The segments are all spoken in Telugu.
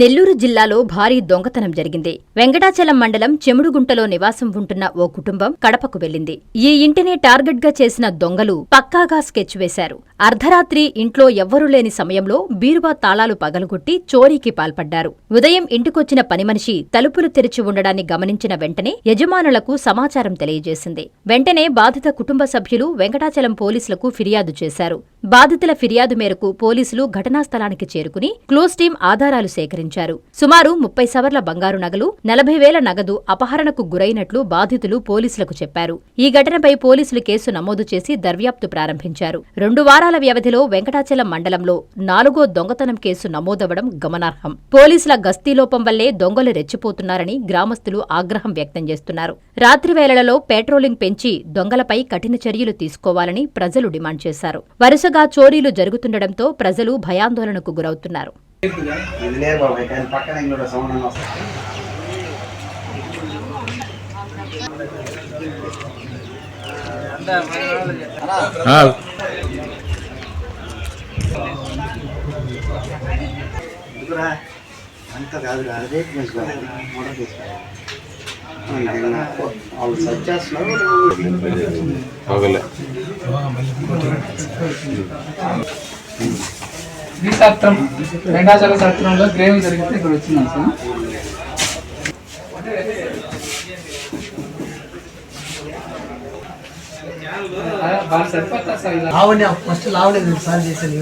నెల్లూరు జిల్లాలో భారీ దొంగతనం జరిగింది. వెంకటాచలం మండలం చెముడుగుంటలో నివాసం ఉంటున్న ఓ కుటుంబం కడపకు వెళ్లింది. ఈ ఇంటిని టార్గెట్ గా చేసిన దొంగలు పక్కాగా స్కెచ్ వేశారు. అర్ధరాత్రి ఇంట్లో ఎవ్వరూ లేని సమయంలో బీరువా తాళాలు పగలగొట్టి చోరీకి పాల్పడ్డారు. ఉదయం ఇంటికొచ్చిన పనిమనిషి తలుపులు తెరిచి ఉండడాన్ని గమనించిన వెంటనే యజమానులకు సమాచారం తెలియజేసింది. వెంటనే బాధిత కుటుంబ సభ్యులు వెంకటాచలం పోలీసులకు ఫిర్యాదు చేశారు. బాధితుల ఫిర్యాదు మేరకు పోలీసులు ఘటనా స్థలానికి చేరుకుని క్లోజ్ టీం ఆధారాలు సేకరించారు. సుమారు 30 సవర్ల బంగారు నగలు, 40,000 నగదు అపహరణకు గురైనట్లు బాధితులు పోలీసులకు చెప్పారు. ఈ ఘటనపై పోలీసులు కేసు నమోదు చేసి దర్యాప్తు ప్రారంభించారు. 2 వారాల వ్యవధిలో వెంకటాచలం మండలంలో 4వ దొంగతనం కేసు నమోదవడం గమనార్హం. పోలీసుల గస్తీలోపం వల్లే దొంగలు రెచ్చిపోతున్నారని గ్రామస్తులు ఆగ్రహం వ్యక్తం చేస్తున్నారు. రాత్రి వేళలలో పెట్రోలింగ్ పెంచి దొంగలపై కఠిన చర్యలు తీసుకోవాలని ప్రజలు డిమాండ్ చేశారు. వరుసగా చోరీలు జరుగుతుండటంతో ప్రజలు భయాందోళనకు గురవుతున్నారు. అంత కాదురా, అదే మోడల్ తీసుకోవాలి. వాళ్ళు సర్చ్ చేస్తున్నారు. ఈ సత్రం వెంకటాచల సత్రంలో గ్రేవ్ జరిగితే ఇక్కడ వచ్చినాం సార్. బాగా సరిపోతా sir. Lavanya first Lavanya sir చేశాను.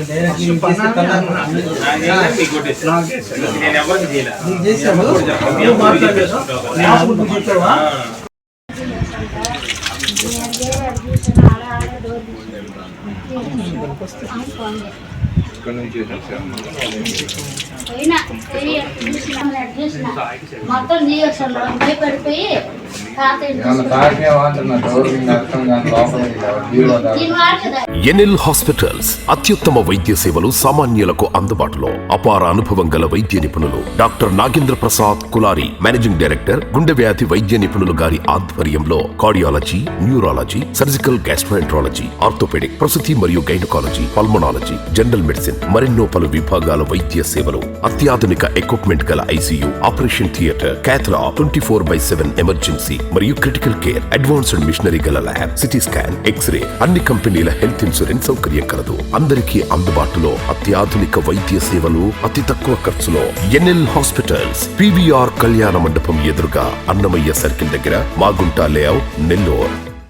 ఎన్ఎల్ హాస్పిటల్స్ అత్యుత్తమ వైద్య సేవలు సామాన్యులకు అందుబాటులో. అపార అనుభవం గల వైద్య నిపుణులు doctor Nagendra Prasad Kulari, managing director, గుండె వ్యాధి వైద్య నిపుణులు గారి ఆధ్వర్యంలో cardiology, neurology, surgical gastroenterology, orthopaedic, ప్రసూతి మరియు గైనకాలజీ, పల్మనాలజీ, జనరల్ మెడిసిన్, మరెన్నో పలు విభాగాల వైద్య సేవలు. అత్యాధునిక ఎక్విప్మెంట్ గల ఐసీయూ, ఆపరేషన్ థియేటర్, క్యాథ్లా, 24/7 ఎమర్జెన్సీ మరియు క్రిటికల్ కేర్, అడ్వాన్స్డ్ మిషనరీ గల ల్యాబ్, సిటీ స్కాన్, ఎక్స్రే, అన్ని కంపెనీల హెల్త్ ఇన్సూరెన్స్ సౌకర్యం కలదు. అందరికీ అందుబాటులో అత్యాధునిక వైద్య సేవలు అతి తక్కువ ఖర్చులో. ఎన్ఎల్ హాస్పిటల్స్, పివిఆర్ కళ్యాణ మండపం ఎదురుగా, అన్నమయ్య సర్కిల్ దగ్గర, మాగుంట లేఅవుట్, నెల్లూరు.